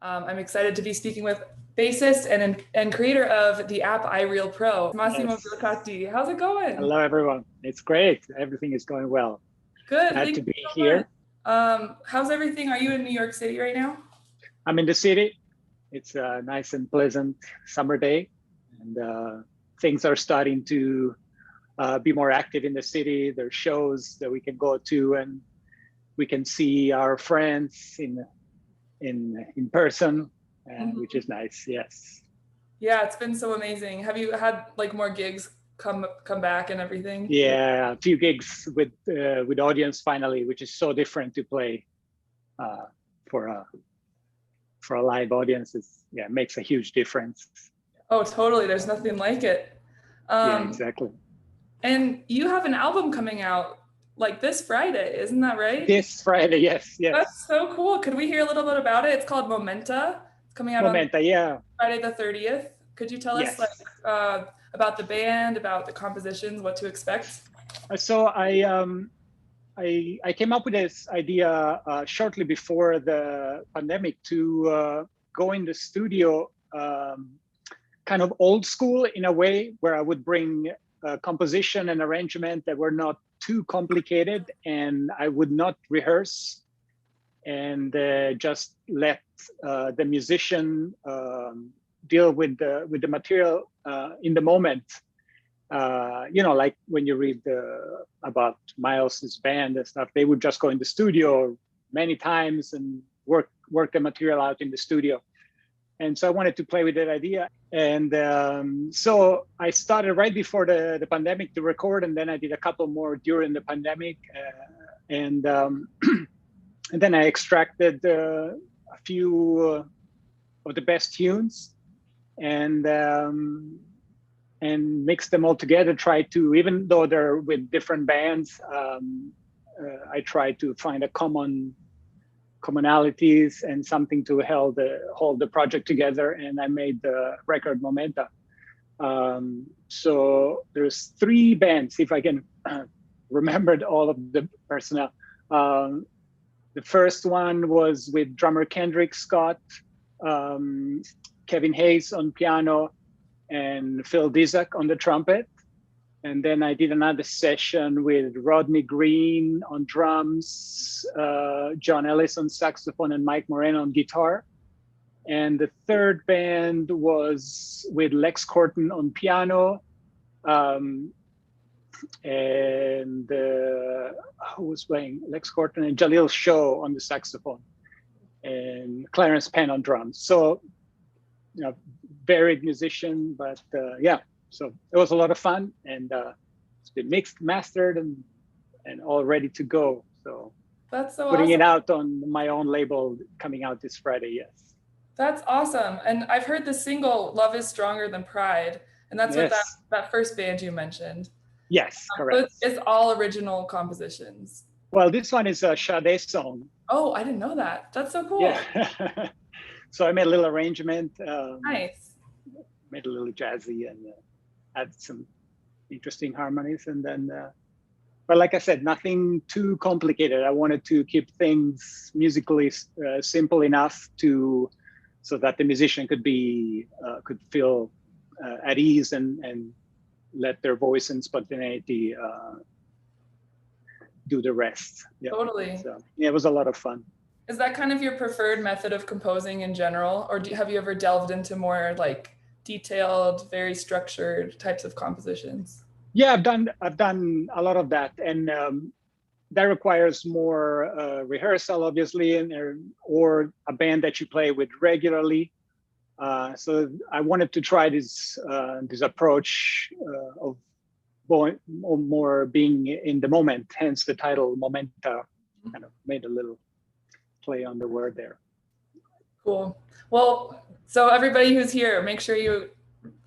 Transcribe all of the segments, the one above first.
I'm excited to be speaking with bassist and creator of the app iReal Pro, Massimo Yes. Biolcati. How's it going? Hello, everyone. It's great. Everything is going well. Good. Glad Thank to you be so here. much. How's everything? Are you in New York City right now? I'm in the city. It's a nice and pleasant summer day, and things are starting to be more active in the city. There's shows that we can go to, and we can see our friends in person, which is nice. Yes. Yeah, it's been so amazing. Have you had like more gigs come back and everything? Yeah, a few gigs with audience finally, which is so different to play for a live audience. It makes a huge difference. Oh, totally. There's nothing like it. Yeah, exactly. And you have an album coming out like this Friday, isn't that right? This Friday, yes. That's so cool. Could we hear a little bit about it? It's called Momenta. It's coming out Momenta, yeah. Friday the 30th. Could you tell us Yes. about the band, about the compositions, what to expect? So I came up with this idea shortly before the pandemic to go in the studio kind of old school in a way, where I would bring composition and arrangement that were not too complicated, and I would not rehearse, and just let the musician deal with the material in the moment. Like when you read about Miles's band and stuff, they would just go in the studio many times and work the material out in the studio. And so I wanted to play with that idea. And so I started right before the pandemic to record, and then I did a couple more during the pandemic. And then I extracted a few of the best tunes and mixed them all together. Try to, even though they're with different bands, I try to find a commonalities and something to hold the project together. And I made the record Momenta. So there's 3 bands, if I can remember all of the personnel. The first one was with drummer Kendrick Scott, Kevin Hayes on piano, and Phil Dizak on the trumpet. And then I did another session with Rodney Green on drums, John Ellis on saxophone, and Mike Moreno on guitar. And the third band was with Lex Corton on piano, and who was playing? Lex Corton and Jalil Shaw on the saxophone, and Clarence Penn on drums. So, varied musician, but yeah. So it was a lot of fun, and it's been mixed, mastered, and all ready to go. So that's so putting awesome. it out on my own label, coming out this Friday. Yes. That's awesome. And I've heard the single "Love Is Stronger Than Pride," and that's Yes. what that first band you mentioned. Yes, correct. So it's all original compositions. Well, this one is a Sade song. Oh, I didn't know that. That's so cool. Yeah. So I made a little arrangement. Nice. Made a little jazzy and add some interesting harmonies, and then but like I said, nothing too complicated. I wanted to keep things musically simple enough so that the musician could feel at ease and let their voice and spontaneity do the rest. Yeah. Totally. So yeah, it was a lot of fun. Is that kind of your preferred method of composing in general, or have you ever delved into more like detailed, very structured types of compositions? Yeah, I've done a lot of that, and that requires more rehearsal, obviously, or a band that you play with regularly. So I wanted to try this approach of more being in the moment. Hence the title Momenta. Kind of made a little play on the word there. Cool. Well, so everybody who's here, make sure you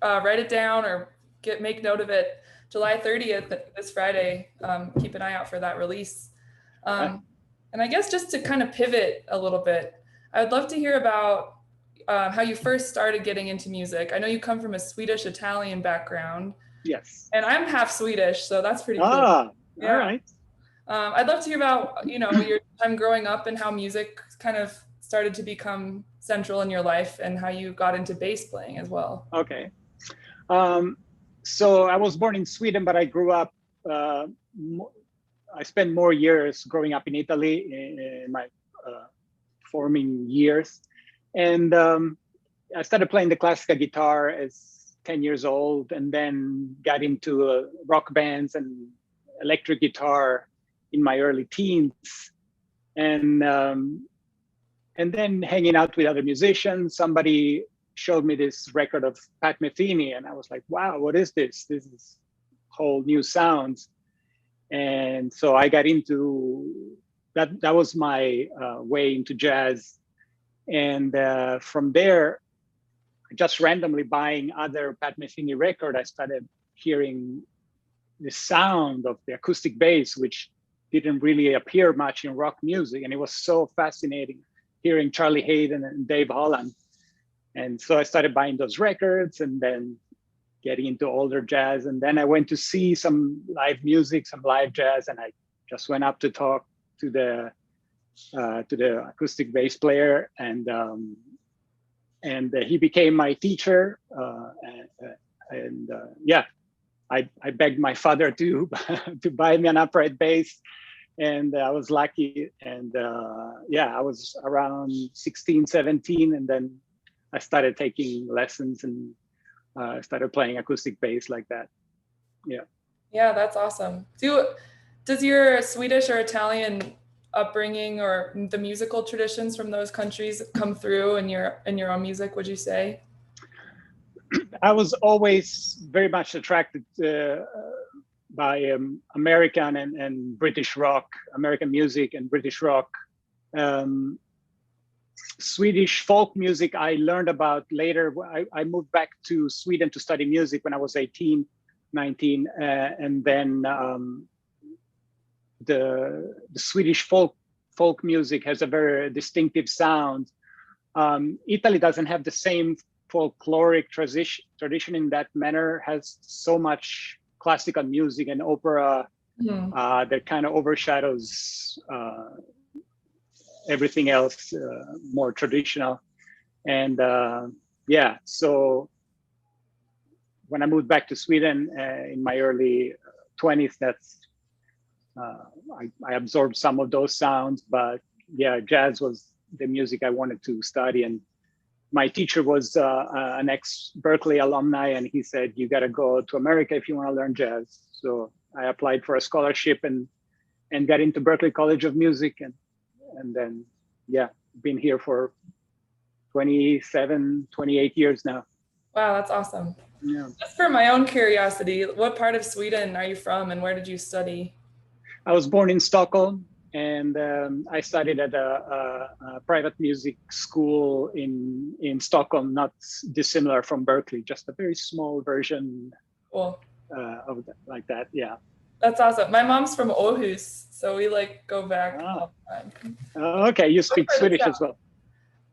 write it down or make note of it. July 30th, this Friday. Keep an eye out for that release. And I guess just to kind of pivot a little bit, I would love to hear about how you first started getting into music. I know you come from a Swedish-Italian background. Yes. And I'm half Swedish, so that's pretty cool. Yeah. All right. I'd love to hear about, your time growing up and how music kind of started to become central in your life and how you got into bass playing as well. Okay. So I was born in Sweden, but I grew up, I spent more years growing up in Italy in my forming years. And I started playing the classical guitar as 10 years old, and then got into rock bands and electric guitar in my early teens. And then hanging out with other musicians. Somebody showed me this record of Pat Metheny, and I was like, wow, what is this? This is whole new sounds. And so I got into that. That was my way into jazz. And from there, just randomly buying other Pat Metheny record, I started hearing the sound of the acoustic bass, which didn't really appear much in rock music. And it was so fascinating hearing Charlie Hayden and Dave Holland. And so I started buying those records and then getting into older jazz. And then I went to see some live music, some live jazz, and I just went up to talk to the acoustic bass player, and he became my teacher. Yeah, I begged my father to to buy me an upright bass, and I was lucky. And yeah, I was around 16, 17, and then I started taking lessons and started playing acoustic bass like that. Yeah. Yeah, that's awesome. Does your Swedish or Italian upbringing or the musical traditions from those countries come through in your own music, would you say? I was always very much attracted by American and British rock, American music and British rock. Swedish folk music I learned about later. I moved back to Sweden to study music when I was 18, 19, and then the Swedish folk music has a very distinctive sound. Italy doesn't have the same folkloric tradition in that manner, has so much classical music and opera that kind of overshadows everything else, more traditional. And yeah, so when I moved back to Sweden in my early 20s, that's I absorbed some of those sounds. But yeah, jazz was the music I wanted to study. And my teacher was an ex-Berkeley alumni, and he said, you got to go to America if you want to learn jazz. So I applied for a scholarship and got into Berkeley College of Music, and then, yeah, been here for 27, 28 years now. Wow, that's awesome. Yeah. Just for my own curiosity, what part of Sweden are you from and where did you study? I was born in Stockholm, and I studied at a private music school in Stockholm, not dissimilar from Berkeley, just a very small version Cool. of that, like that. Yeah. That's awesome. My mom's from Aarhus, so we like go back all the time. Okay, you speak Swedish as well.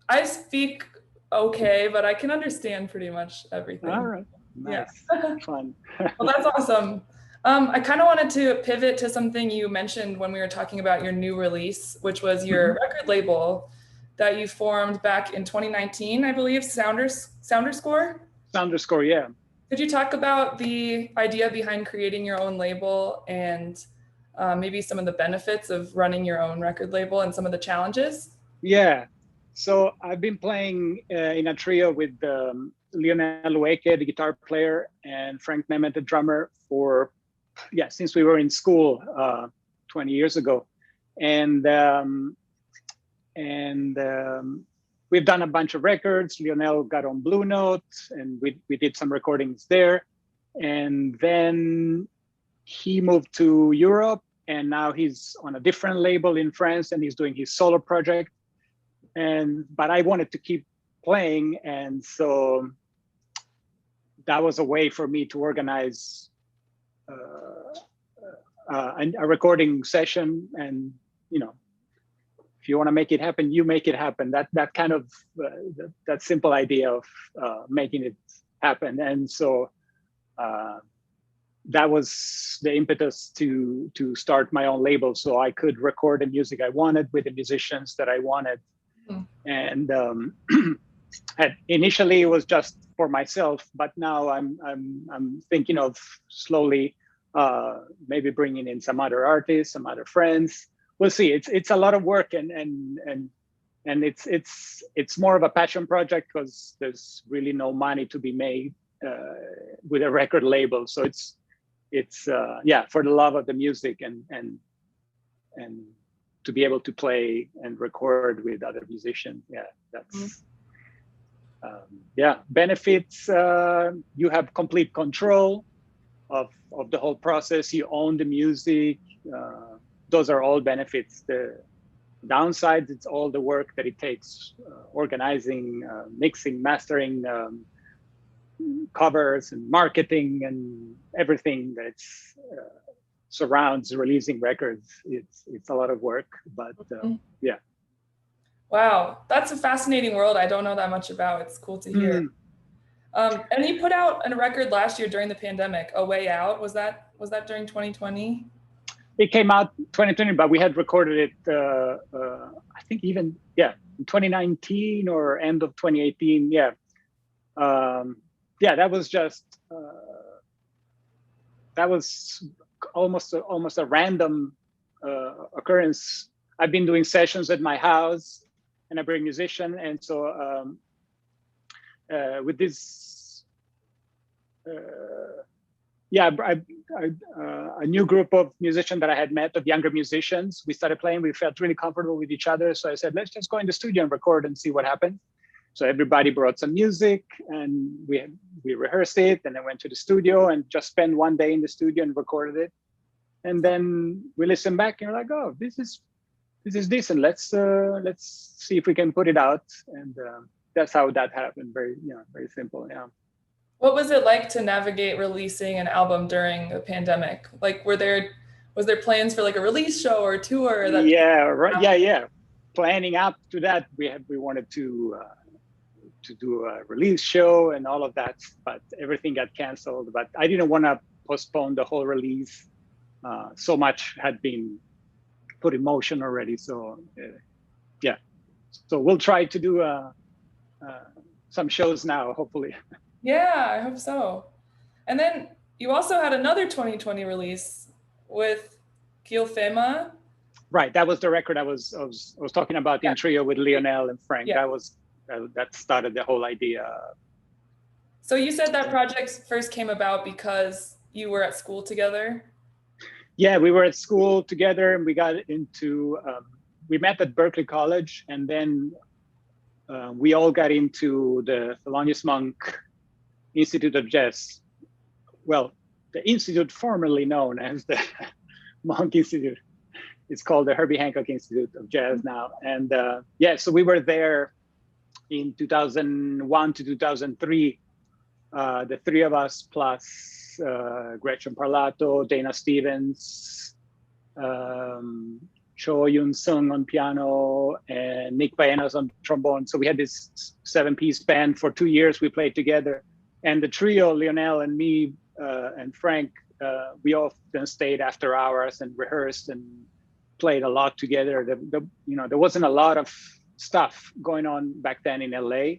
I speak okay, but I can understand pretty much everything. All right. Nice. Yeah. Fun. Well, that's awesome. I kind of wanted to pivot to something you mentioned when we were talking about your new release, which was your record label that you formed back in 2019, I believe, Sounderscore? Sounderscore, yeah. Could you talk about the idea behind creating your own label and maybe some of the benefits of running your own record label and some of the challenges? Yeah. So I've been playing in a trio with Lionel Lueke, the guitar player, and Frank Nemeth, the drummer, for since we were in school 20 years ago. And we've done a bunch of records. Lionel got on Blue Note, and we did some recordings there. And then he moved to Europe, and now he's on a different label in France, and he's doing his solo project. But I wanted to keep playing, and so that was a way for me to organize a recording session. And if you want to make it happen, you make it happen. That kind of that simple idea of making it happen. And so that was the impetus to start my own label, so I could record the music I wanted with the musicians that I wanted. And initially it was just for myself, but now I'm thinking of slowly maybe bringing in some other artists, some other friends. We'll see. It's a lot of work, and it's more of a passion project because there's really no money to be made with a record label. So it's yeah, for the love of the music and to be able to play and record with other musicians. Yeah, that's yeah, benefits. You have complete control of the whole process. You own the music. Those are all benefits. The downsides, it's all the work that it takes, organizing, mixing, mastering, covers and marketing and everything that surrounds releasing records. It's a lot of work, but yeah. Wow, that's a fascinating world. I don't know that much about. It's cool to hear. And you put out a record last year during the pandemic, A Way Out. Was that during 2020? It came out 2020, but we had recorded it, I think even, yeah, in 2019 or end of 2018. Yeah. Yeah, that was just, that was almost a random occurrence. I've been doing sessions at my house and I bring musician. And so with this, yeah, a new group of musicians that I had met, of younger musicians, we started playing. We felt really comfortable with each other. So I said, let's just go in the studio and record and see what happens. So everybody brought some music and we rehearsed it, and then went to the studio and just spent one day in the studio and recorded it. And then we listened back and we're like, oh, this is decent. Let's see if we can put it out. And that's how that happened. Very simple. Yeah. What was it like to navigate releasing an album during a pandemic? Like, was there plans for like a release show or tour? Yeah, right. Yeah. Planning up to that, we wanted to do a release show and all of that, but everything got canceled. But I didn't want to postpone the whole release. So much had been put in motion already. So yeah, so we'll try to do some shows now, hopefully. Yeah, I hope so. And then you also had another 2020 release with Kilfema. Right, that was the record I was talking about in trio with Lionel and Frank. Yeah. That started the whole idea. So you said that project first came about because you were at school together? Yeah, we were at school together and we got into, we met at Berkeley College, and then we all got into the Thelonious Monk Institute of Jazz. Well, the institute formerly known as the Monk Institute. It's called the Herbie Hancock Institute of Jazz now. And yeah, so we were there in 2001 to 2003, the three of us plus Gretchen Parlato, Dana Stevens, Cho Yun Sung on piano, and Nick Baenas on trombone. So we had this 7-piece band for 2 years. We played together, and the trio, Lionel and me and Frank, we often stayed after hours and rehearsed and played a lot together. There wasn't a lot of stuff going on back then in LA.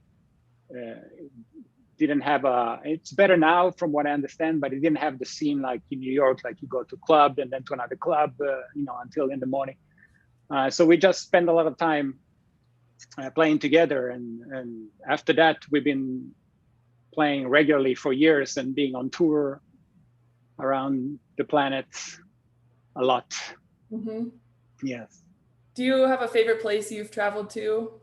Didn't have it's better now from what I understand, but it didn't have the scene like in New York, like you go to club and then to another club, until in the morning. So we just spend a lot of time playing together. And after that, we've been playing regularly for years and being on tour around the planet a lot. Mm-hmm. Yes. Do you have a favorite place you've traveled to?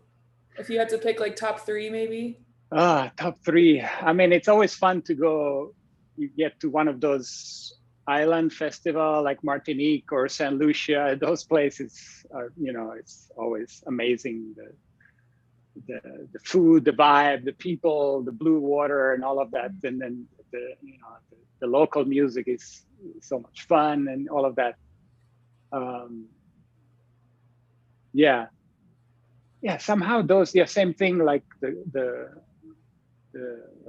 If you had to pick like top 3, maybe? Top 3. I mean, it's always fun to go, you get to one of those island festival like Martinique or St. Lucia. Those places are, it's always amazing. The food, the vibe, the people, the blue water and all of that. And then the local music is so much fun and all of that. Yeah, somehow those, same thing like the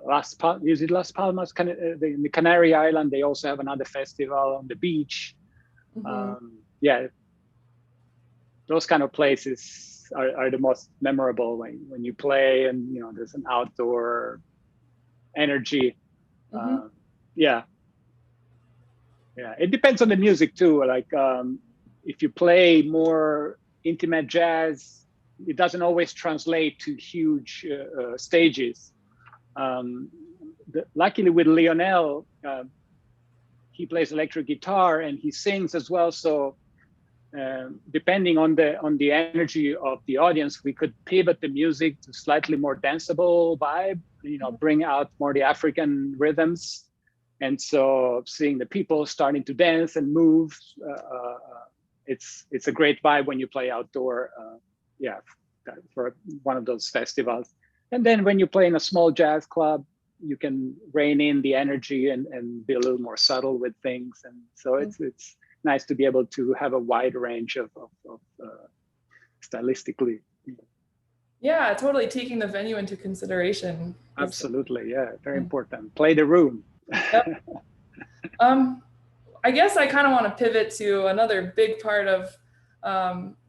Las Palmas, the Canary Island, they also have another festival on the beach. Mm-hmm. Yeah, those kind of places are the most memorable when you play, and there's an outdoor energy. Mm-hmm. Yeah, it depends on the music too. Like if you play more intimate jazz, it doesn't always translate to huge stages. Luckily with Lionel, he plays electric guitar and he sings as well, so depending on the energy of the audience, we could pivot the music to slightly more danceable vibe, bring out more the African rhythms. And so seeing the people starting to dance and move, it's a great vibe when you play outdoor, for one of those festivals. And then when you play in a small jazz club, you can rein in the energy and be a little more subtle with things. And so it's nice to be able to have a wide range of stylistically. Yeah, totally taking the venue into consideration. Absolutely, yeah, very important. Play the room. Yep. I guess I kind of want to pivot to another big part of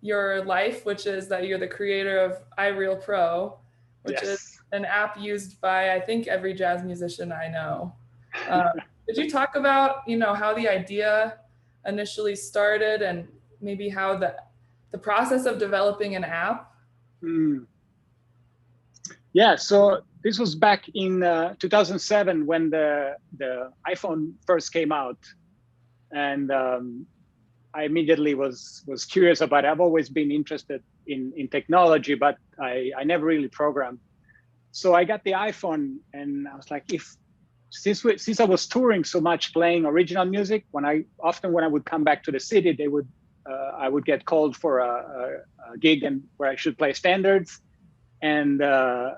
your life, which is that you're the creator of iReal Pro, which is an app used by, I think, every jazz musician I know. Could you talk about, how the idea initially started and maybe how the process of developing an app? Yeah, so this was back in 2007 when the iPhone first came out, and I immediately was curious about it. I've always been interested in technology, but I never really programmed. So I got the iPhone, and I was like, since I was touring so much, playing original music, when I would come back to the city, I would get called for a gig and where I should play standards, and I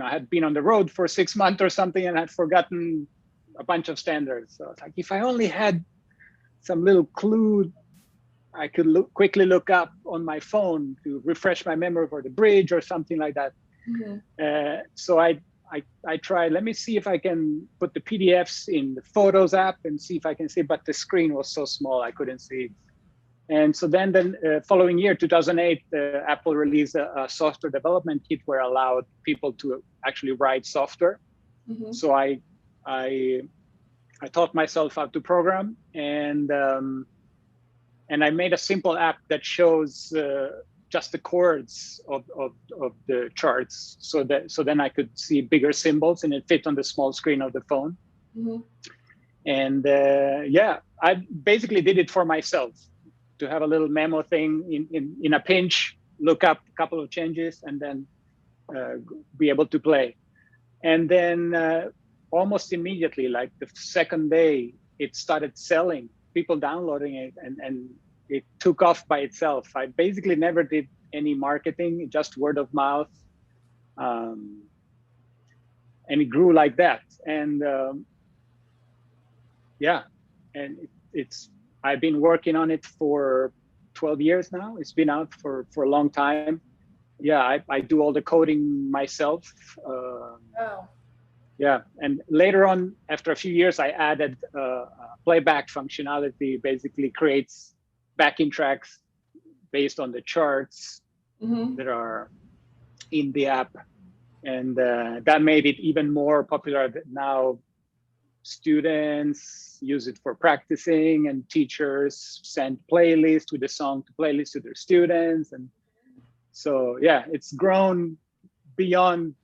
had been on the road for 6 months or something and had forgotten a bunch of standards. So it's like, if I only had some little clue I could quickly look up on my phone to refresh my memory for the bridge or something like that. Mm-hmm. So I tried, let me see if I can put the PDFs in the Photos app and see if I can see, but the screen was so small I couldn't see. And so then the following year, 2008, Apple released a software development kit where it allowed people to actually write software. Mm-hmm. So I taught myself how to program, and I made a simple app that shows just the chords of the charts, so then I could see bigger symbols and it fit on the small screen of the phone. Mm-hmm. And I basically did it for myself, to have a little memo thing in a pinch, look up a couple of changes, and then be able to play. And then almost immediately, like the second day, it started selling, people downloading it, and it took off by itself. I basically never did any marketing, just word of mouth. And it grew like that. And I've been working on it for 12 years now. It's been out for a long time. Yeah, I do all the coding myself. Wow. Yeah, and later on, after a few years, I added playback functionality. Basically creates backing tracks based on the charts mm-hmm. that are in the app. And that made it even more popular. Now students use it for practicing, and teachers send playlists with the song to playlists to their students. And so, yeah, it's grown beyond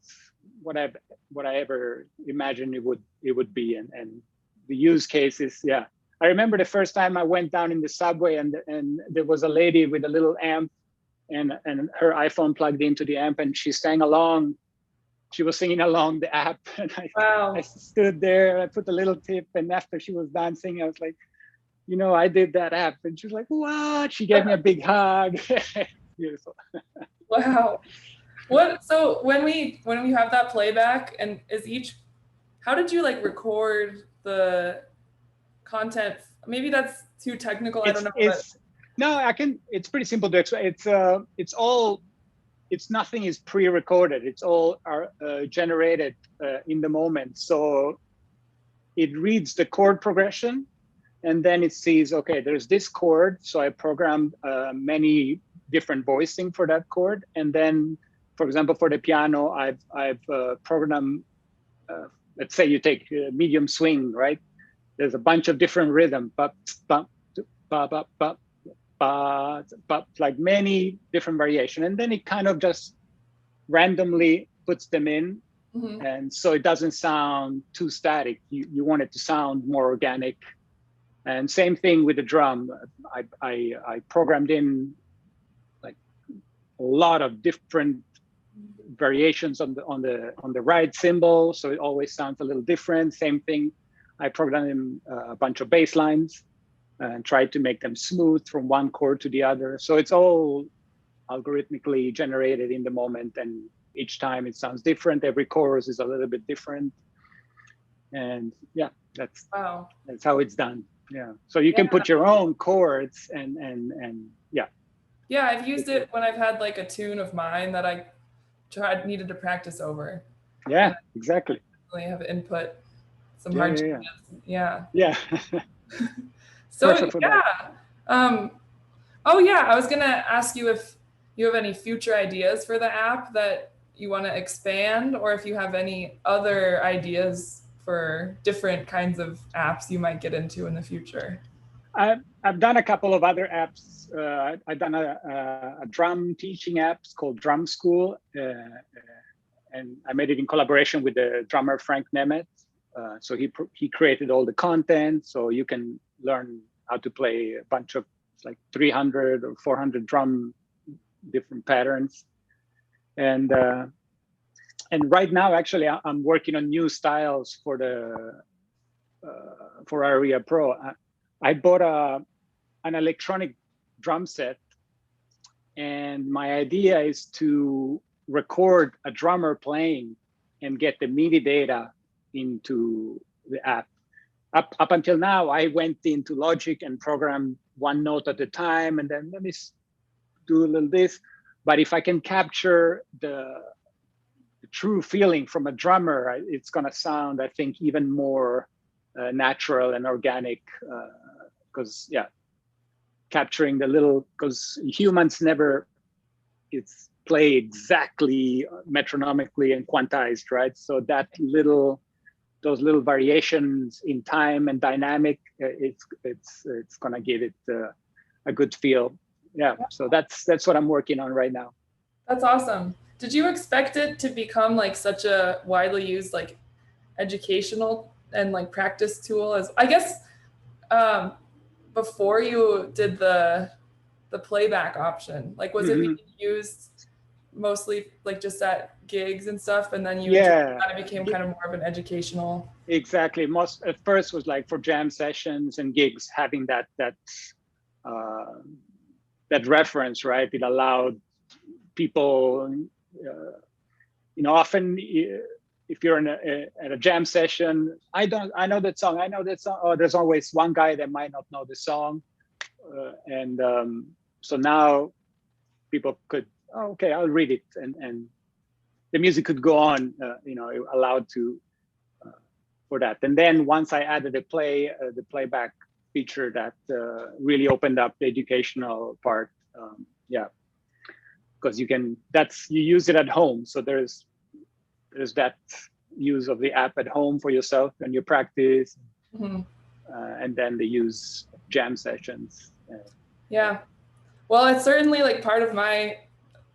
what I ever imagined it would be. And the use cases, yeah. I remember the first time I went down in the subway, and there was a lady with a little amp and her iPhone plugged into the amp, and she sang along. She was singing along the app, and I stood there, I put a little tip, and after she was done singing, I was like, I did that app. And she was like, what? She gave me a big hug. Beautiful. Wow. So when we have that playback, and how did you record the content? Maybe that's too technical. I don't know. No, I can. It's pretty simple to explain. Nothing is pre-recorded. It's all generated in the moment. So it reads the chord progression, and then it sees, okay, there's this chord. So I programmed many different voicing for that chord. And then, for example, for the piano, I've programmed. Let's say you take medium swing, right? There's a bunch of different rhythm, but like many different variation, and then it kind of just randomly puts them in. And so it doesn't sound too static. You want it to sound more organic. And same thing with the drum. I programmed in like a lot of different variations on the right cymbal, so it always sounds a little different. Same thing, I programmed in a bunch of bass lines and tried to make them smooth from one chord to the other. So it's all algorithmically generated in the moment, and each time it sounds different. Every chorus is a little bit different, and yeah, that's how it's done. Yeah, so you can put your own chords and yeah. Yeah, I've used it when I've had like a tune of mine that I needed to practice over. Yeah, exactly. I have input some hard changes. Yeah. So yeah. Oh yeah, I was gonna ask you if you have any future ideas for the app that you want to expand, or if you have any other ideas for different kinds of apps you might get into in the future. I've done a couple of other apps. I've done a drum teaching app called Drum School, and I made it in collaboration with the drummer Frank Nemeth. So he created all the content, so you can learn how to play a bunch of like 300 or 400 drum different patterns. And right now, actually, I'm working on new styles for iReal Pro. I bought an electronic drum set, and my idea is to record a drummer playing and get the MIDI data into the app. Up until now, I went into Logic and programmed one note at a time, and then let me do a little this. But if I can capture the true feeling from a drummer, it's going to sound, I think, even more natural and organic. Because capturing the little, because humans never play exactly metronomically and quantized, right? So those little variations in time and dynamic, it's gonna give it a good feel. Yeah, so that's what I'm working on right now. That's awesome. Did you expect it to become like such a widely used like educational and like practice tool? As I guess before you did the playback option, like was it being used mostly like just at gigs and stuff, and then you kind of became kind of more of an educational? Exactly. Most at first was like for jam sessions and gigs, having that reference, right? It allowed people, often if you're at a jam session, I know that song. Oh, there's always one guy that might not know the song, and so now people could, okay, I'll read it, and the music could go on, allowed to for that. And then once I added the playback feature, that really opened up the educational part. Because you use it at home, so there's that use of the app at home for yourself and you practice, and then they use jam sessions. Yeah, well, it's certainly like part of my,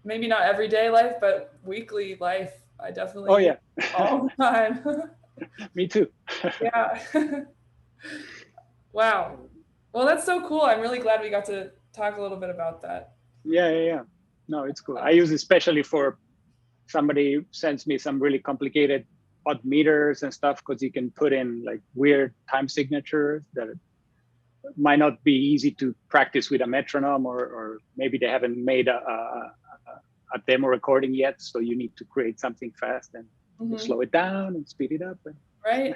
maybe not everyday life, but weekly life. I definitely use it all the time. Me too. Yeah. Wow. Well, that's so cool. I'm really glad we got to talk a little bit about that. Yeah. No, it's cool. I use it especially for somebody sends me some really complicated odd meters and stuff, because you can put in like weird time signatures that might not be easy to practice with a metronome, or maybe they haven't made a demo recording yet, so you need to create something fast and slow it down and speed it up. Right.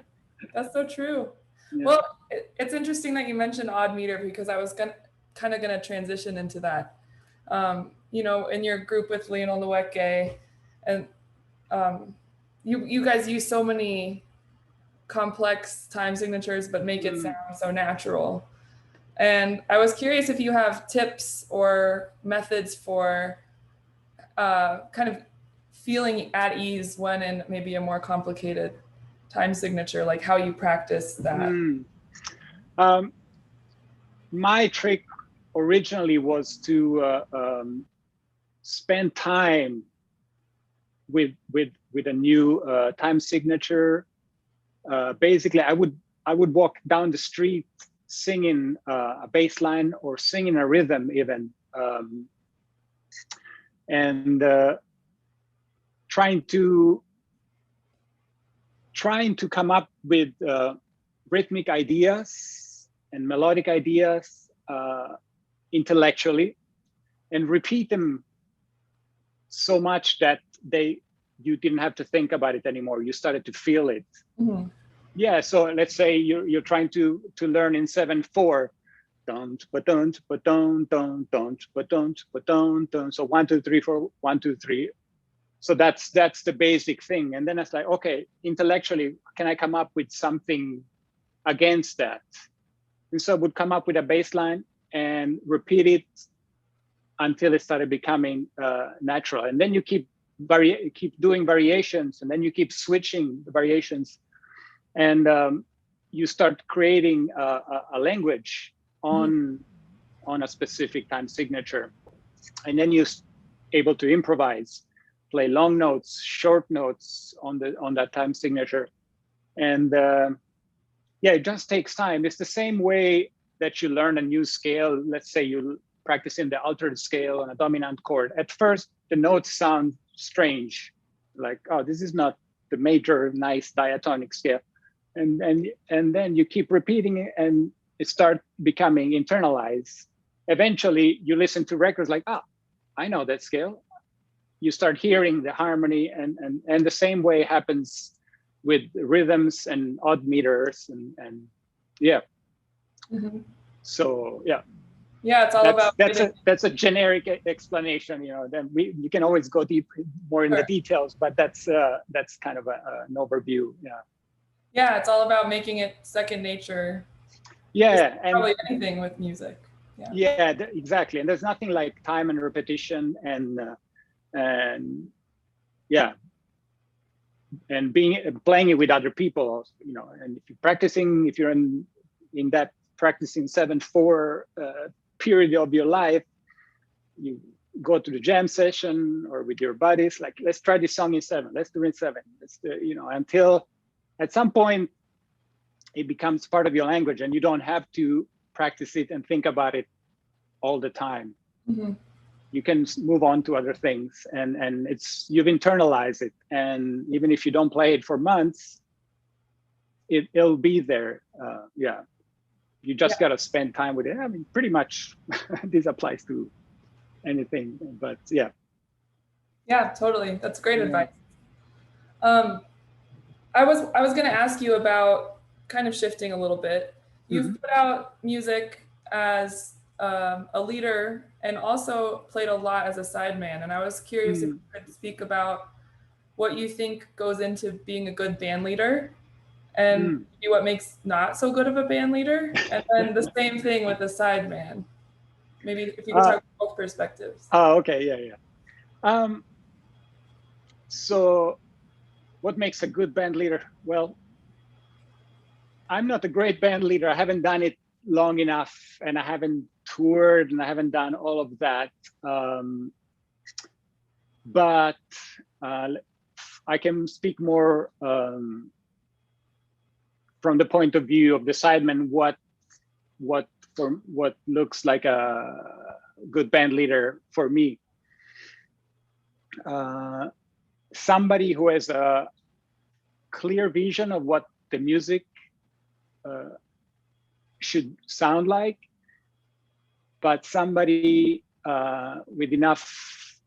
That's so true. Yeah. Well, it's interesting that you mentioned odd meter, because I was kind of going to transition into that. In your group with Lionel Nweke, and you guys use so many complex time signatures, but make it sound so natural. And I was curious if you have tips or methods for kind of feeling at ease when in maybe a more complicated time signature, like how you practice that. Um, my trick originally was to spend time with a new time signature. Basically, I would walk down the street singing a bass line or singing a rhythm even, and trying to come up with rhythmic ideas and melodic ideas intellectually, and repeat them so much that you didn't have to think about it anymore. You started to feel it. Mm-hmm. Yeah. So let's say you're trying to learn in 7/4. Don't but don't but don't don't don't but don't. So 1 2 3 4 1 2 3. So that's the basic thing. And then it's like, okay, intellectually, can I come up with something against that? And so I would come up with a bass line and repeat it until it started becoming natural. And then you keep doing variations, and then you keep switching the variations, and you start creating a language on a specific time signature. And then you're able to improvise, play long notes, short notes on that time signature. And yeah, it just takes time. It's the same way that you learn a new scale. Let's say you practicing the altered scale on a dominant chord. At first, the notes sound strange, like, oh, this is not the major nice diatonic scale. And then you keep repeating it, and it starts becoming internalized. Eventually, you listen to records like, ah, I know that scale. You start hearing the harmony, and the same way happens with rhythms and odd meters, and yeah. Mm-hmm. So yeah. Yeah, it's all about that's a generic explanation. Then you can always go deep more in the details, but that's kind of an overview. Yeah. Yeah, it's all about making it second nature. Yeah, and probably anything with music. Yeah, exactly. And there's nothing like time and repetition, and yeah, and playing it with other people. And if you're in that practicing 7/4 period of your life, you go to the jam session or with your buddies, like, let's try this song in 7, let's do it in 7. Let's until at some point it becomes part of your language, and you don't have to practice it and think about it all the time. Mm-hmm. You can move on to other things, and you've internalized it, and even if you don't play it for months, it'll be there. Yeah, you just got to spend time with it. I mean, pretty much this applies to anything, but yeah. Yeah, totally. That's great advice. I was going to ask you about kind of shifting a little bit. You've put out music as a leader and also played a lot as a sideman. And I was curious if you could speak about what you think goes into being a good band leader, and maybe what makes not so good of a band leader, and then the same thing with a sideman. Maybe if you could talk about both perspectives. Oh, okay, yeah. So what makes a good band leader? Well, I'm not a great band leader. I haven't done it long enough, and I haven't toured, and I haven't done all of that. But I can speak more from the point of view of the sideman, what looks like a good band leader for me. Somebody who has a clear vision of what the music should sound like, but somebody with enough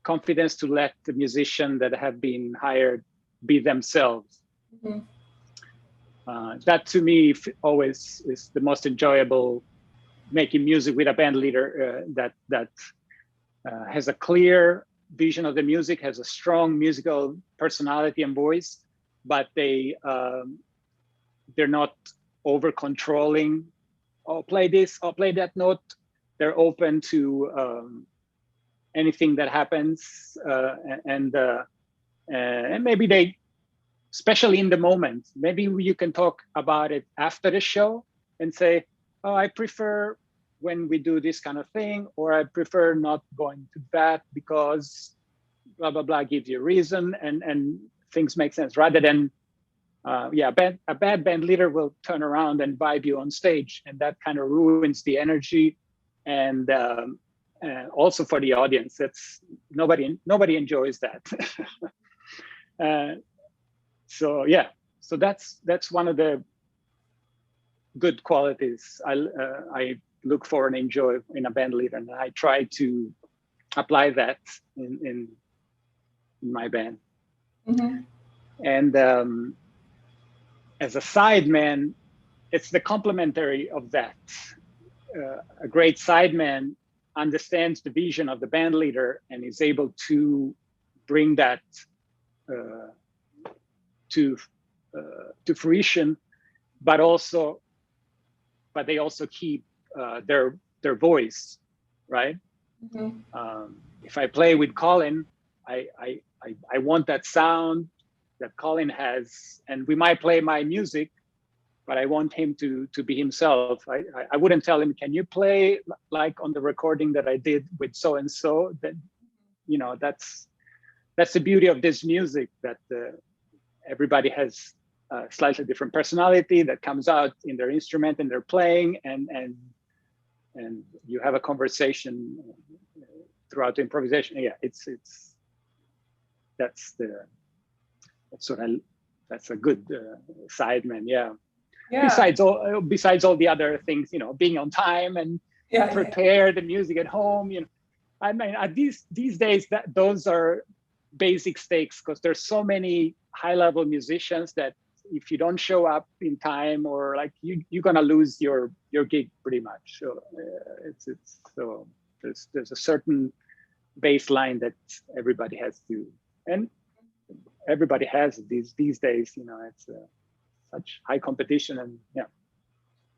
confidence to let the musician that have been hired be themselves. That to me always is the most enjoyable, making music with a band leader that has a clear vision of the music, has a strong musical personality and voice, but they're not over controlling oh, play this or play that note. They're open to anything that happens, and maybe they, especially in the moment, maybe you can talk about it after the show and say, oh, I prefer when we do this kind of thing, or I prefer not going to that because blah blah blah, gives you a reason, and things make sense, rather than a bad band leader will turn around and vibe you on stage, and that kind of ruins the energy, and also for the audience, that's nobody enjoys that. So yeah, so that's one of the good qualities I look for and enjoy in a band leader, and I try to apply that in my band. Mm-hmm. And as a sideman, it's the complementary of that. A great sideman understands the vision of the band leader and is able to bring that to fruition, but they also keep their voice, right? Mm-hmm. If I play with Colin, I want that sound that Colin has, and we might play my music, but I want him to be himself. I wouldn't tell him, can you play like on the recording that I did with so and so? That, you know, that's the beauty of this music, that everybody has a slightly different personality that comes out in their instrument and they're playing, and you have a conversation throughout the improvisation. Yeah, that's a good sideman. Yeah. Besides all the other things, you know, being on time and prepare the music at home, you know. I mean, these days, those are basic stakes, because there's so many high-level musicians that if you don't show up in time, or like you're gonna lose your gig pretty much. So so there's a certain baseline that everybody has to, and everybody has these days. You know, it's such high competition, and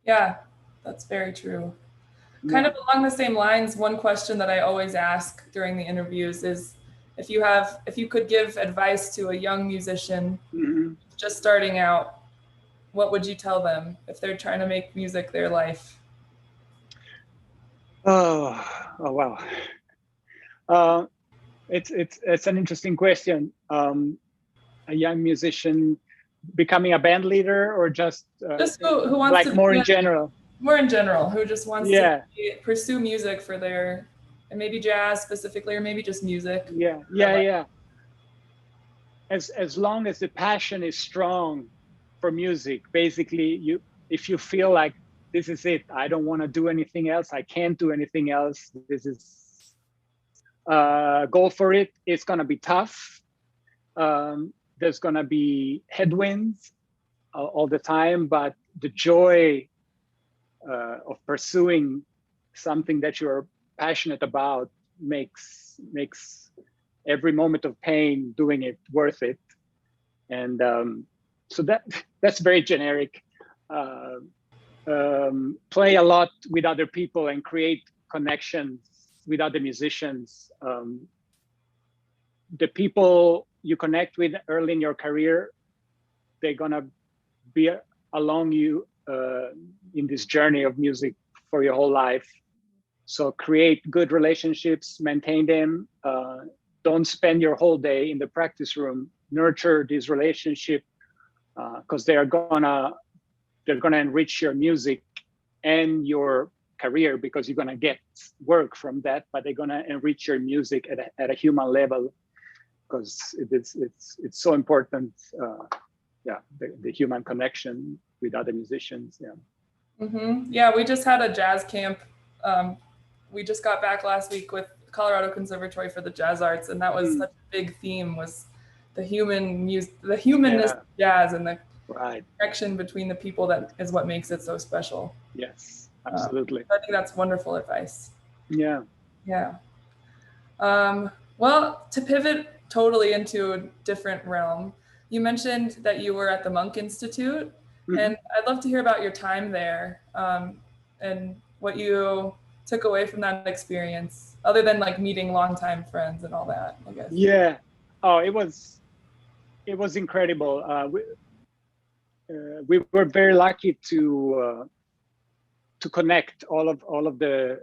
yeah, that's very true. Kind of along the same lines, one question that I always ask during the interviews is, if you could give advice to a young musician just starting out, what would you tell them if they're trying to make music their life? Oh wow. It's an interesting question. A young musician becoming a band leader, or just who wants like to, more in general? More in general, who just wants to pursue music for their, and maybe jazz specifically, or maybe just music. Yeah. As long as the passion is strong for music, basically, if you feel like this is it, I don't want to do anything else, I can't do anything else, this is go for it. It's gonna be tough. There's gonna be headwinds all the time, but the joy of pursuing something that you're passionate about makes every moment of pain doing it worth it. And so that's very generic. Play a lot with other people and create connections with other musicians. The people you connect with early in your career, they're gonna be along you in this journey of music for your whole life. So create good relationships, maintain them. Don't spend your whole day in the practice room. Nurture this relationship, because they're gonna enrich your music and your career, because you're gonna get work from that, but they're gonna enrich your music at a human level, because it's so important. The human connection with other musicians. Yeah, we just had a jazz camp. We just got back last week with Colorado Conservatory for the Jazz Arts, and that was such a big theme, was the humanness of jazz, and the connection between the people that is what makes it so special. Yes, absolutely. I think that's wonderful advice. Yeah. Well, to pivot totally into a different realm, you mentioned that you were at the Monk Institute, and I'd love to hear about your time there. and what you took away from that experience, other than like meeting longtime friends and all that, I guess. Yeah. Oh, it was incredible. We were very lucky to connect all of the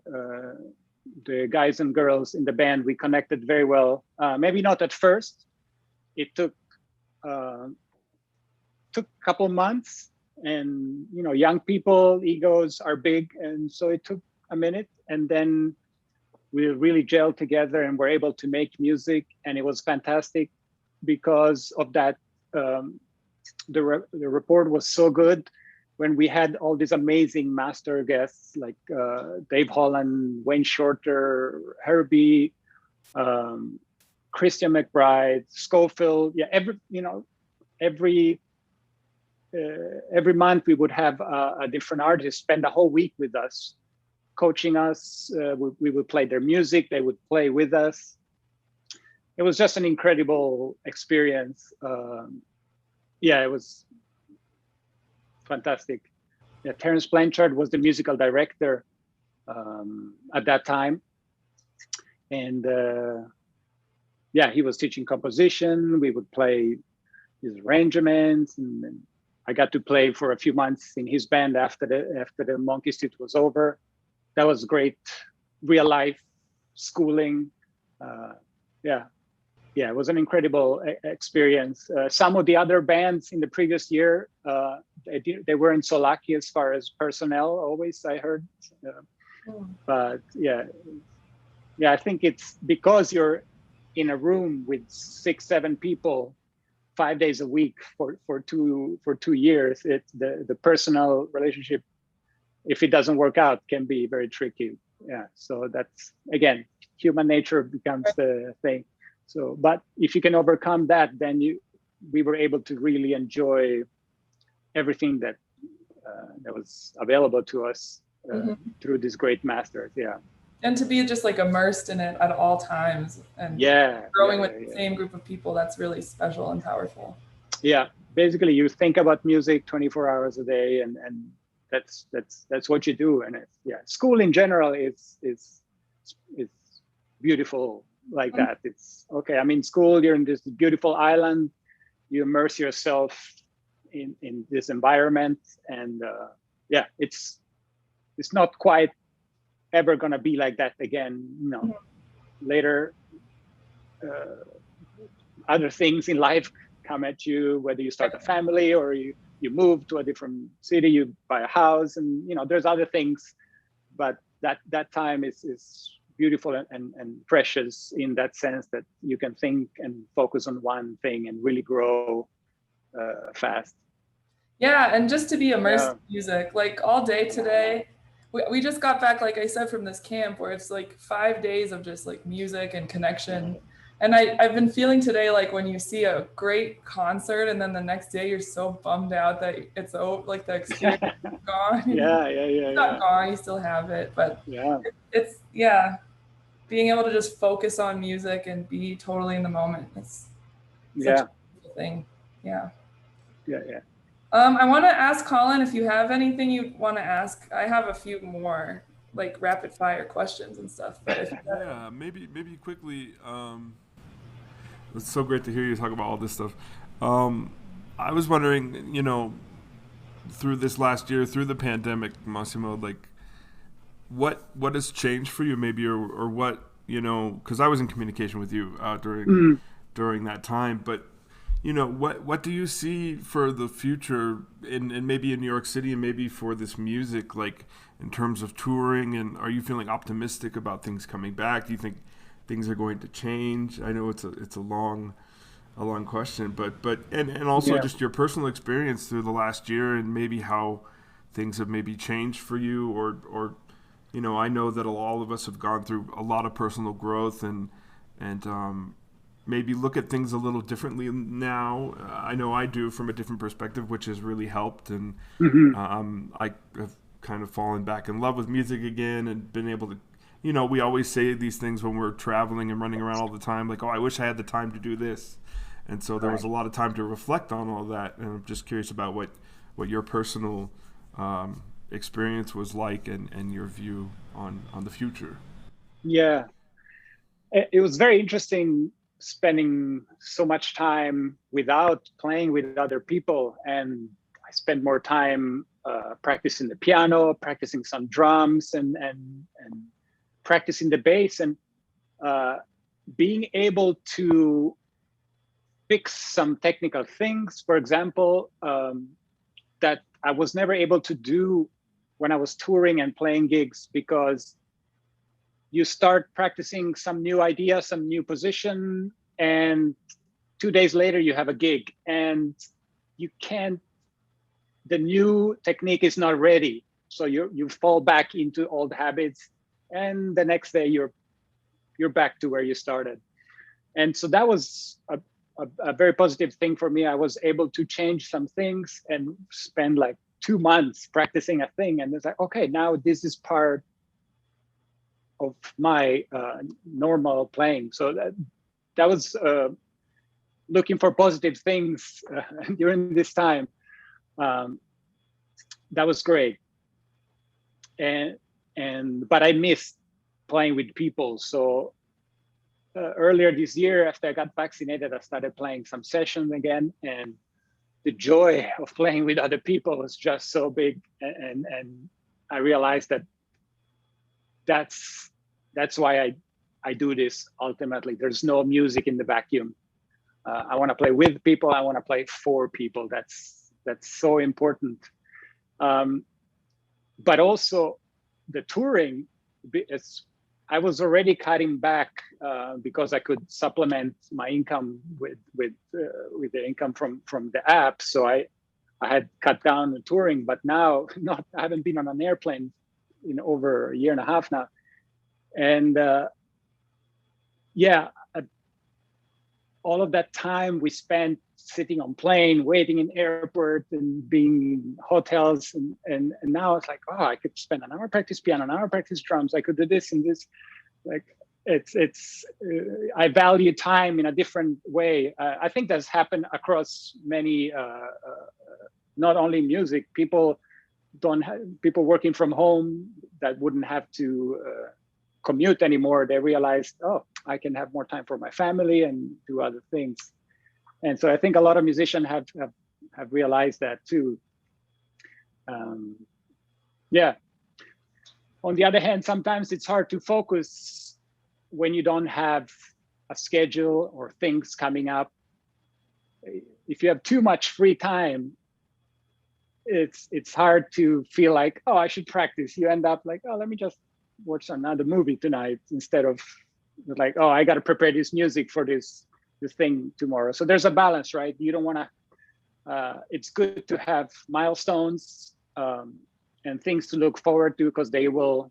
guys and girls in the band. We connected very well. Maybe not at first. It uh, took a couple months, and you know, young people egos are big, and so it took a minute, and then we really gelled together and were able to make music, and it was fantastic because of that. The report was so good when we had all these amazing master guests like Dave Holland, Wayne Shorter, Herbie, um, Christian McBride, Schofield. Yeah, every every month we would have a different artist spend a whole week with us, coaching us. We would play their music; they would play with us. It was just an incredible experience. Yeah, it was fantastic. Yeah, Terence Blanchard was the musical director at that time, and yeah, he was teaching composition. We would play his arrangements, and I got to play for a few months in his band after the Monkey Suit was over. That was great, real life schooling. Yeah, yeah, it was an incredible experience. Some of the other bands in the previous year, they weren't so lucky as far as personnel. Always, I heard, but yeah, I think it's because you're in a room with 6-7 people 5 days a week for 2 years. It's the personal relationship, if it doesn't work out, can be very tricky. Yeah, so that's, again, human nature becomes the thing. So, but if you can overcome that, then we were able to really enjoy everything that was available to us through these great masters. Yeah. And to be just like immersed in it at all times and growing with the same group of people, that's really special and powerful. Yeah, basically you think about music 24 hours a day, and that's what you do. And school in general is beautiful like that. It's okay. I mean, school, you're in this beautiful island, you immerse yourself in this environment, and yeah, it's not quite ever gonna be like that again. You know, later other things in life come at you, whether you start a family or you move to a different city, you buy a house, and you know, there's other things, but that time is beautiful and precious in that sense that you can think and focus on one thing and really grow fast. Yeah, and just to be immersed in music, like all day today. We just got back, like I said, from this camp where it's like 5 days of just like music and connection. And I've been feeling today, like when you see a great concert and then the next day you're so bummed out that it's over, like the experience is gone. It's not gone, you still have it. But it's being able to just focus on music and be totally in the moment. It's such a beautiful thing. Yeah. I want to ask Colin if you have anything you want to ask. I have a few more like rapid fire questions and stuff. But yeah, maybe quickly. It's so great to hear you talk about all this stuff. I was wondering, you know, through this last year, through the pandemic, Massimo, like, what has changed for you, maybe, or what, you know, because I was in communication with you during that time, but. You know, what do you see for the future in maybe in New York City and maybe for this music, like in terms of touring, and are you feeling optimistic about things coming back? Do you think things are going to change? I know it's a long question, but and also just your personal experience through the last year and maybe how things have maybe changed for you, or you know, I know that all of us have gone through a lot of personal growth and maybe look at things a little differently now. I know I do, from a different perspective, which has really helped. And I have kind of fallen back in love with music again and been able to, you know, we always say these things when we're traveling and running around all the time, like, oh, I wish I had the time to do this. And so there was a lot of time to reflect on all that. And I'm just curious about what your personal experience was like, and your view on the future. Yeah, it was very interesting spending so much time without playing with other people, and I spent more time practicing the piano, practicing some drums, and practicing the bass, and being able to fix some technical things, for example, that I was never able to do when I was touring and playing gigs, because you start practicing some new idea, some new position, and 2 days later you have a gig, and you can't, the new technique is not ready. So you fall back into old habits, and the next day you're back to where you started. And so that was a very positive thing for me. I was able to change some things and spend like 2 months practicing a thing, and it's like, okay, now this is part of my normal playing. So that was looking for positive things during this time. That was great. But I missed playing with people. So earlier this year, after I got vaccinated, I started playing some sessions again, and the joy of playing with other people was just so big. And I realized that that's why I do this. Ultimately, there's no music in the vacuum. I want to play with people. I want to play for people. That's so important. But also the touring, I was already cutting back because I could supplement my income with the income from the app. So I had cut down the touring, but now I haven't been on an airplane in over a year and a half now. And all of that time we spent sitting on plane, waiting in airport, and being in hotels, and now it's like, oh, I could spend an hour practice piano, an hour practice drums. I could do this and this. Like it's I value time in a different way. I think that's happened across many, not only music. People working from home that wouldn't have to commute anymore. They realized, oh, I can have more time for my family and do other things. And so I think a lot of musicians have realized that too. Yeah. On the other hand, sometimes it's hard to focus when you don't have a schedule or things coming up. If you have too much free time, it's hard to feel like, oh, I should practice. You end up like, oh, let me just watch another movie tonight, instead of like, oh, I got to prepare this music for this thing tomorrow. So there's a balance, right? You don't want to. It's good to have milestones and things to look forward to, because they will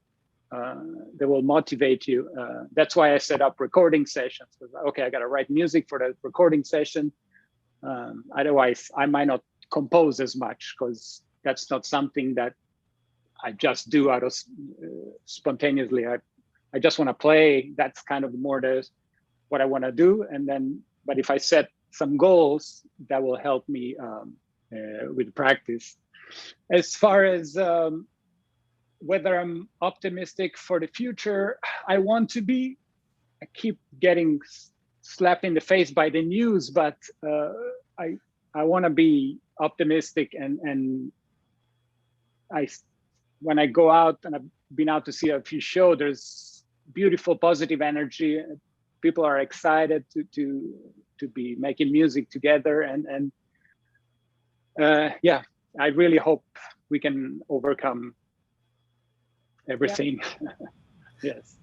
motivate you. That's why I set up recording sessions. Okay, I got to write music for the recording session. Otherwise, I might not compose as much, because that's not something that I just do out of spontaneously. I just want to play. That's kind of more what I want to do. And then, but if I set some goals, that will help me with practice. As far as whether I'm optimistic for the future, I want to be. I keep getting slapped in the face by the news, but I want to be optimistic, and when I go out, and I've been out to see a few shows, there's beautiful positive energy. People are excited to be making music together, and yeah, I really hope we can overcome everything. Yeah. Yes.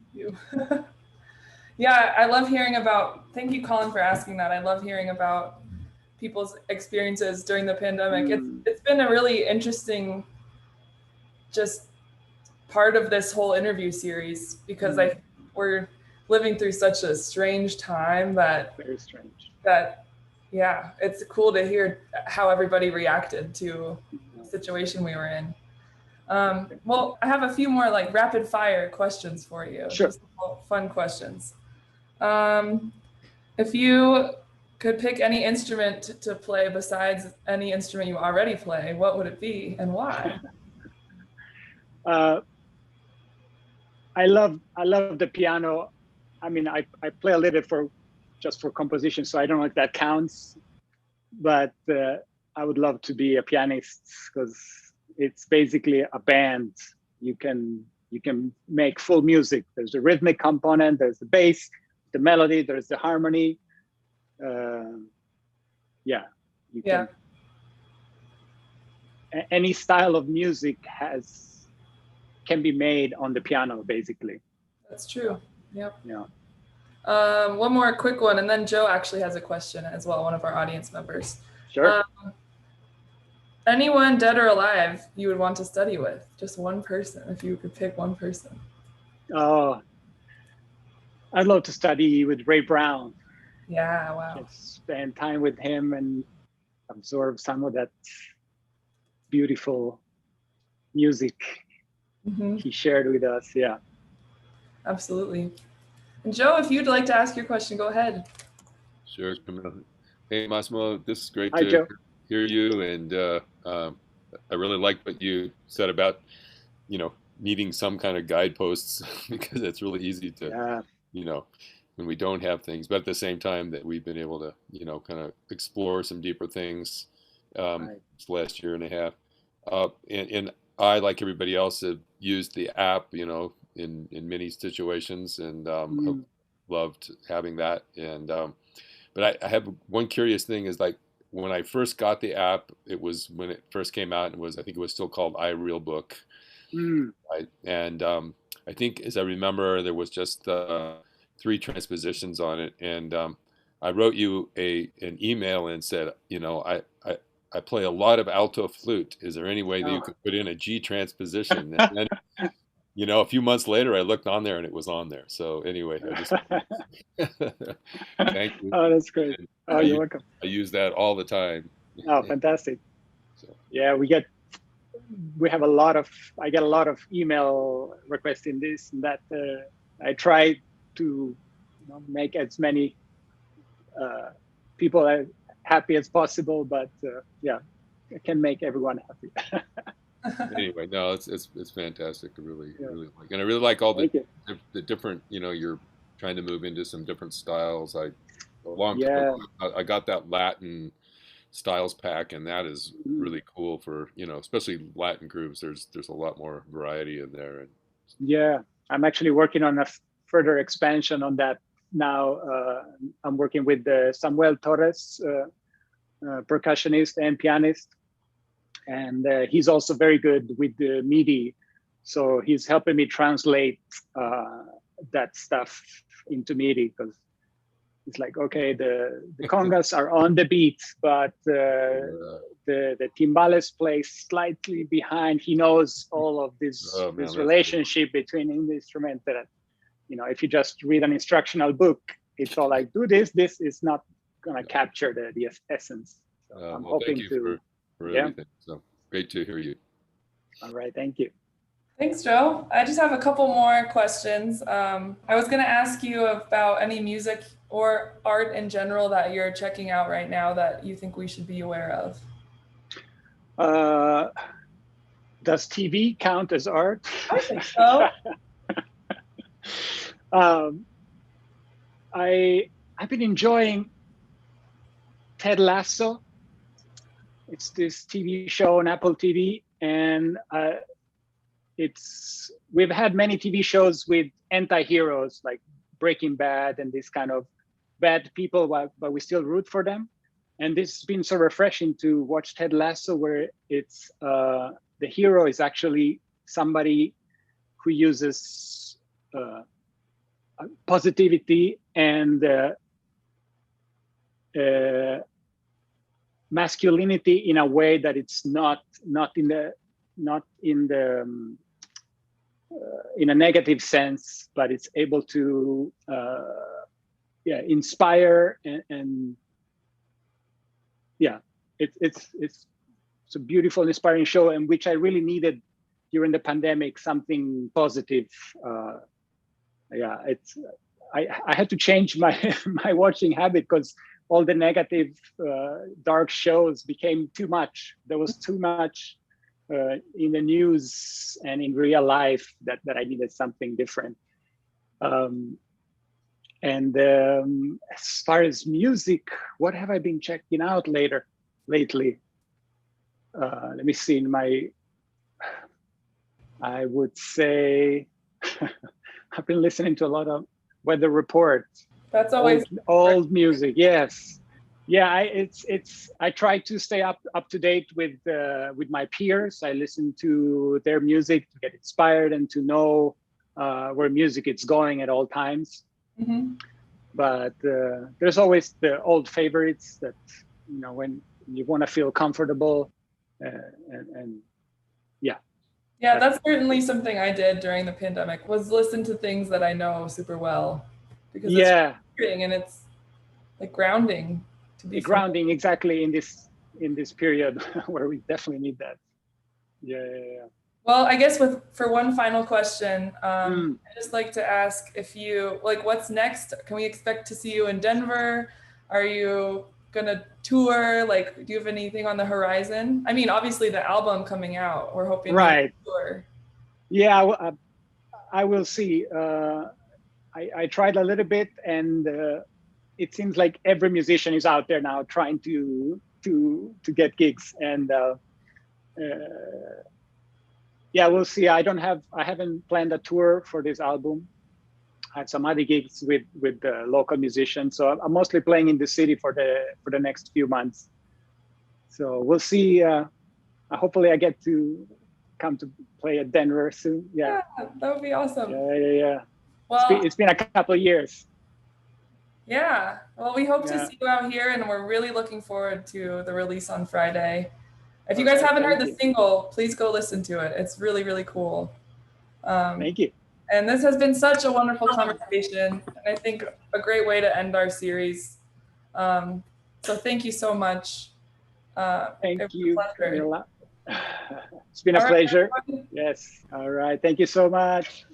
Yeah, I love hearing about. Thank you, Colin, for asking that. I love hearing about people's experiences during the pandemic. It's been a really interesting just part of this whole interview series, because we're living through such a strange time that very strange. That yeah, it's cool to hear how everybody reacted to the situation we were in. Well, I have a few more like rapid fire questions for you. Sure. Just fun questions. If you could pick any instrument to play besides any instrument you already play, what would it be and why? Uh, I love the piano. I mean, I play a little for just for composition, so I don't know if that counts. But I would love to be a pianist because it's basically a band. You can make full music. There's the rhythmic component, there's the bass, the melody, there's the harmony. Yeah, you Yeah. can. Any style of music can be made on the piano, basically. That's true. Yep. Yeah. One more quick one, and then Joe actually has a question as well, one of our audience members. Sure. Anyone dead or alive you would want to study with? Just one person, if you could pick one person. Oh, I'd love to study with Ray Brown. Yeah, wow. Just spend time with him and absorb some of that beautiful music he shared with us. Yeah. Absolutely. And Joe, if you'd like to ask your question, go ahead. Sure. Hey, Massimo, this is great Hi, to Joe. hear you. And I really like what you said about, needing some kind of guideposts because it's really easy to, when we don't have things, but at the same time that we've been able to, kind of explore some deeper things this last year and a half. And I, like everybody else, have used the app, in many situations, and have loved having that. And but I have one curious thing is, like, when I first got the app, it was when it first came out, and I think it was still called iReal Book. Right? And I think, as I remember, there was just 3 transpositions on it, and I wrote you an email and said, I play a lot of alto flute. Is there any way that you could put in a G transposition? And then, a few months later, I looked on there and it was on there. So anyway, I just thank you. Oh, that's great. And you're welcome. I use that all the time. Oh, fantastic. So. Yeah, I get a lot of email requests in this and that. I try to make as many people happy as possible, but yeah, I can make everyone happy. Anyway, no, it's fantastic. I really like, and I really like all the different. You're trying to move into some different styles. I got that Latin styles pack, and that is really cool for especially Latin grooves. There's a lot more variety in there. And yeah, I'm actually working on a further expansion on that now. I'm working with Samuel Torres, percussionist and pianist, and he's also very good with the MIDI, so he's helping me translate that stuff into MIDI, because it's like, okay, the congas are on the beat, but the timbales play slightly behind. He knows all of this relationship between the instrument that, if you just read an instructional book, it's all like, do this. This is not gonna capture the essence. So I'm hoping thank you for everything. So great to hear you. All right, thank you. Thanks, Joe. I just have a couple more questions. I was going to ask you about any music or art in general that you're checking out right now that you think we should be aware of. Does TV count as art? I think so. I've been enjoying Ted Lasso. It's this TV show on Apple TV, and we've had many TV shows with anti-heroes like Breaking Bad and this kind of bad people, but we still root for them. And this has been so refreshing to watch Ted Lasso, where it's the hero is actually somebody who uses positivity and masculinity in a way that it's not in a negative sense, but it's able to inspire and it's a beautiful, inspiring show, and which I really needed during the pandemic, something positive. I had to change my watching habit because all the negative dark shows became too much. There was too much in the news and in real life that I needed something different. And as far as music, what have I been checking out lately? Let me see. I would say I've been listening to a lot of Weather Report. That's always old music. Yes, yeah. I try to stay up to date with my peers. I listen to their music to get inspired and to know where music is going at all times. Mm-hmm. But there's always the old favorites that, when you want to feel comfortable, and yeah. Yeah, that's certainly something I did during the pandemic, was listen to things that I know super well, because it's grounding, and it's like grounding to be grounding exactly in this period where we definitely need that. Yeah. Well, I guess for one final question, I'd just like to ask if you, like, what's next? Can we expect to see you in Denver? Are you gonna tour? Like, do you have anything on the horizon? I mean, obviously the album coming out, we're hoping right. to tour. Yeah, I will see. I tried a little bit, and it seems like every musician is out there now trying to get gigs, and yeah, we'll see. I haven't planned a tour for this album. I have some other gigs with local musicians, so I'm mostly playing in the city for the next few months. So we'll see. Hopefully, I get to come to play at Denver soon. Yeah, that would be awesome. Yeah. Well, it's been a couple of years. Yeah. Well, we hope to see you out here, and we're really looking forward to the release on Friday. If you guys haven't heard the single, please go listen to it. It's really, really cool. Thank you. And this has been such a wonderful conversation, and I think a great way to end our series. So thank you so much. Thank you. It's been a pleasure. Yes. All right. Thank you so much.